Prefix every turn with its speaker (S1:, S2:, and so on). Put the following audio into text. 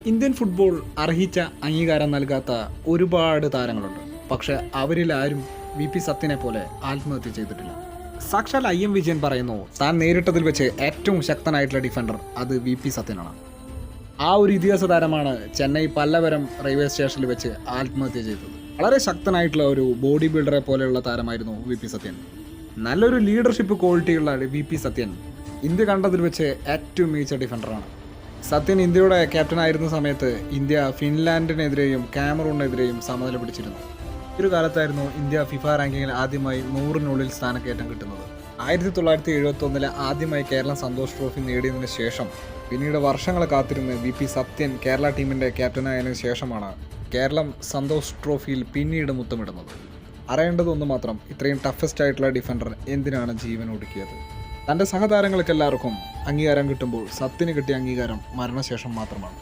S1: Indian football അർഹിച്ച അംഗീകാരം നൽകാത്ത ഒരുപാട് താരങ്ങളുണ്ട്. പക്ഷെ അവരിൽ ആരും വി.പി. സത്യനെ പോലെ ആത്മഹത്യ ചെയ്തിട്ടില്ല. സാക്ഷാൽ I.M. വിജയൻ പറയുന്നു, താൻ നേരിട്ടതിൽ വെച്ച് ഏറ്റവും ശക്തനായിട്ടുള്ള ഡിഫൻഡർ അത് വി.പി. സത്യനാണ്. ആ ഒരു ഇതിഹാസ താരമാണ് ചെന്നൈ പല്ലവരം റെയിൽവേ സ്റ്റേഷനിൽ വെച്ച് ആത്മഹത്യ ചെയ്തത്. വളരെ ശക്തനായിട്ടുള്ള ഒരു ബോഡി ബിൽഡറെ പോലെയുള്ള താരമായിരുന്നു വി.പി. സത്യൻ. നല്ലൊരു ലീഡർഷിപ്പ് ക്വാളിറ്റിയുള്ള വി.പി. സത്യൻ ഇന്ത്യ കണ്ടതിൽ വെച്ച് ഏറ്റവും മികച്ച ഡിഫൻഡറാണ്. സത്യൻ ഇന്ത്യയുടെ ക്യാപ്റ്റനായിരുന്ന സമയത്ത് ഇന്ത്യ ഫിൻലാൻഡിനെതിരെയും കാമറൂണിനെതിരെയും സമനില പിടിച്ചിരുന്നു. ഒരു കാലത്തായിരുന്നു ഇന്ത്യ ഫിഫ റാങ്കിങ്ങിൽ ആദ്യമായി 100-നുള്ളിൽ സ്ഥാനക്കയറ്റം കിട്ടുന്നത്. 1971 ആദ്യമായി കേരളം സന്തോഷ് ട്രോഫി നേടിയതിനു ശേഷം പിന്നീട് വർഷങ്ങൾ കാത്തിരുന്ന് വി.പി. സത്യൻ കേരള ടീമിൻ്റെ ക്യാപ്റ്റനായതിനു ശേഷമാണ് കേരളം സന്തോഷ് ട്രോഫിയിൽ പിന്നീട് മുത്തമിടുന്നത്. അറിയേണ്ടതൊന്നു മാത്രം, ഇത്രയും ടഫസ്റ്റ് ആയിട്ടുള്ള ഡിഫൻഡർ എന്തിനാണ് ജീവൻ ഒടുക്കിയത്? തൻ്റെ സഹതാരങ്ങൾക്കെല്ലാവർക്കും അംഗീകാരം കിട്ടുമ്പോൾ സത്യന് കിട്ടിയ അംഗീകാരം മരണശേഷം മാത്രമാണ്.